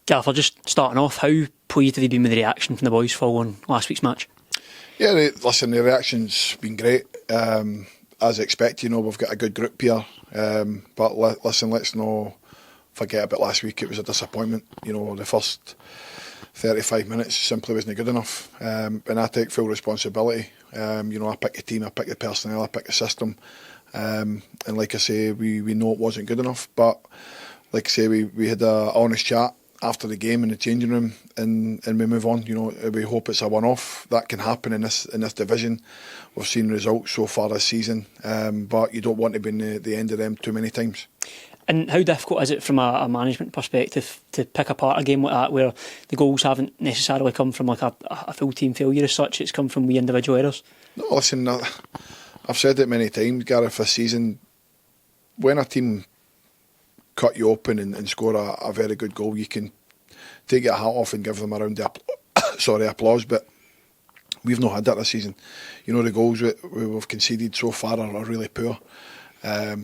Gaffer, just starting off, how pleased have you been with the reaction from the boys following last week's match? Yeah, listen, the reaction's been great. As expected, we've got a good group here. But listen, let's not forget about last week. It was a disappointment. The first 35 minutes simply wasn't good enough. And I take full responsibility. I pick the team, I pick the personnel, I pick the system. And like I say, we know it wasn't good enough. But like I say, we had an honest chat after the game in the changing room, and we move on. We hope it's a one-off. That can happen in this division. We've seen results so far this season, but you don't want to be in the end of them too many times. And how difficult is it from a management perspective to pick apart a game like that, where the goals haven't necessarily come from like a full team failure as such? It's come from wee individual errors. No, listen, I've said it many times, Gareth, this season, when a team cut you open and score a very good goal, you can take your hat off and give them a round of applause, but we've not had that this season. The goals we've conceded so far are really poor.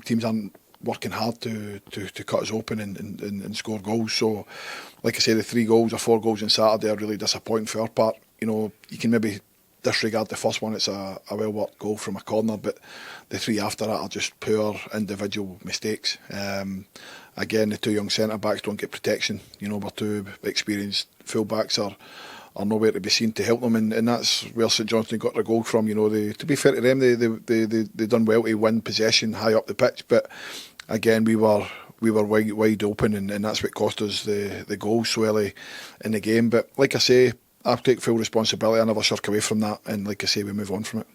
Teams aren't working hard to cut us open and score goals. So like I say, the 3 goals or 4 goals on Saturday are really disappointing for our part. You can maybe disregard the first one, it's a well-worked goal from a corner, but the 3 after that are just poor individual mistakes. Again, the 2 young centre-backs don't get protection. Our 2 experienced full-backs are nowhere to be seen to help them, and that's where St Johnstone got their goal from. To be fair to them, they done well to win possession high up the pitch, but again, we were wide open, and that's what cost us the goal so early in the game. But like I say, I take full responsibility. I never shirk away from that, and like I say, we move on from it.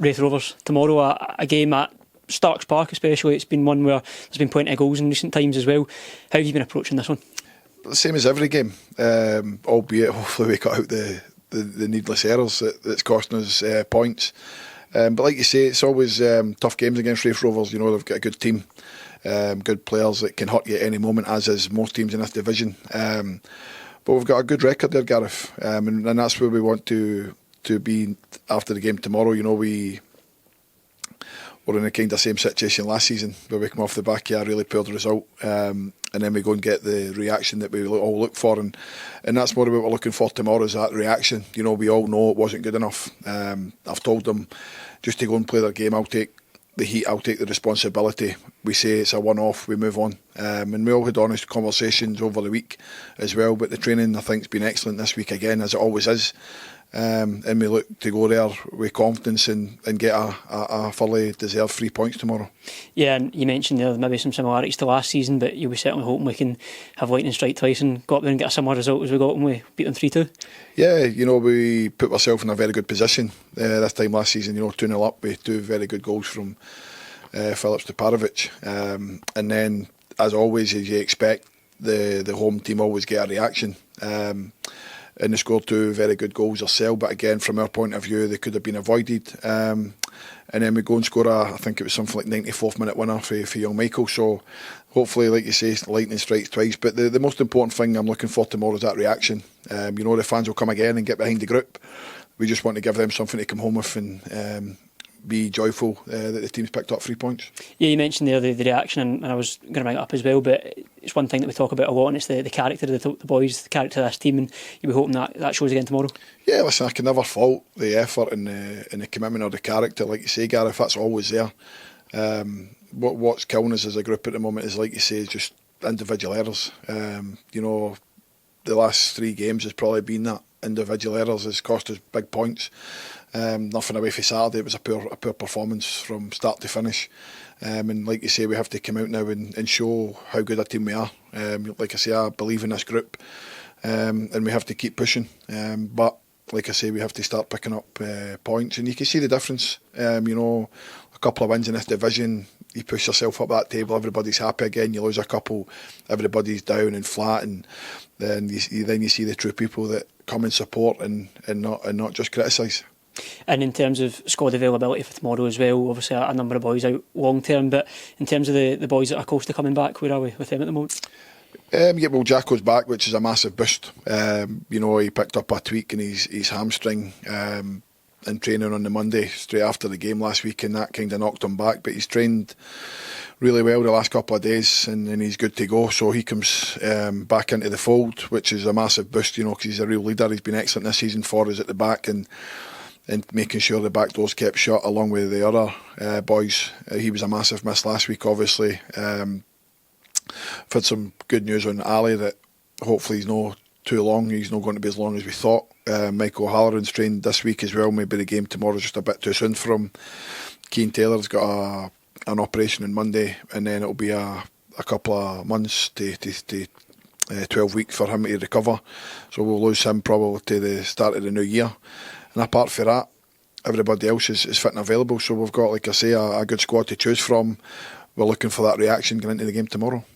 Raith Rovers tomorrow, a game at Starks Park especially. It's been one where there's been plenty of goals in recent times as well. How have you been approaching this one? The same as every game, albeit hopefully we cut out the needless errors that's costing us points. But like you say, it's always tough games against Raith Rovers. They've got a good team, good players that can hurt you at any moment, as is most teams in this division. But we've got a good record there, Gareth, and that's where we want to be after the game tomorrow. We're in the kind of same situation last season, where we come off the back of a really poor result, and then we go and get the reaction that we all look for, and that's more what we're looking for tomorrow, is that reaction. We all know it wasn't good enough. I've told them just to go and play their game. I'll take the heat, I'll take the responsibility. We say it's a one-off, we move on. And we all had honest conversations over the week as well, but the training, I think, has been excellent this week again, as it always is. And we look to go there with confidence and get a fully deserved 3 points tomorrow. Yeah, and you mentioned there maybe some similarities to last season, but you'll be certainly hoping we can have lightning strike twice and go up there and get a similar result as we got when we beat them 3-2. Yeah, we put ourselves in a very good position this time last season. 2-0 up with 2 very good goals from Phillips to Parovic, and then as always, as you expect, the home team always get a reaction. And they scored 2 very good goals themselves, but again, from our point of view, they could have been avoided. And then we go and score I think it was something like 94th minute winner for young Michael. So hopefully, like you say, lightning strikes twice. But the most important thing I'm looking for tomorrow is that reaction. The fans will come again and get behind the group. We just want to give them something to come home with and be joyful that the team's picked up 3 points. Yeah, you mentioned there the reaction, and I was going to bring it up as well, but it's one thing that we talk about a lot, and it's the character of the boys, the character of this team, and you'll be hoping that shows again tomorrow. Yeah, listen, I can never fault the effort and the commitment or the character. Like you say, Gareth, that's always there. What's killing us as a group at the moment is, like you say, just individual errors. The last 3 games has probably been that. Individual errors has cost us big points. Nothing away from Saturday. It was a poor performance from start to finish. And like you say, we have to come out now and show how good a team we are. Like I say, I believe in this group, and we have to keep pushing. But like I say, we have to start picking up points, and you can see the difference. A couple of wins in this division, you push yourself up that table, everybody's happy again. You lose a couple, everybody's down and flat, and then you see the true people that come and support and not just criticise. And in terms of squad availability for tomorrow as well, obviously a number of boys out long term, but in terms of the boys that are close to coming back, where are we with them at the moment? Well, Jacko's back, which is a massive boost. He picked up a tweak in his hamstring in training on the Monday straight after the game last week, and that kind of knocked him back, but he's trained really well the last couple of days, and he's good to go. So he comes back into the fold, which is a massive boost, you know, because he's a real leader. He's been excellent this season for us at the back, and making sure the back door's kept shut along with the other boys. He was a massive miss last week, obviously. I've had some good news on Ali that hopefully he's not too long. He's not going to be as long as we thought. Michael O'Halloran's trained this week as well. Maybe the game tomorrow's just a bit too soon for him. Keane Taylor's got an operation on Monday, and then it'll be a couple of months to 12 weeks for him to recover. So we'll lose him probably to the start of the new year. And apart from that, everybody else is fit and available. So we've got, like I say, a good squad to choose from. We're looking for that reaction going into the game tomorrow.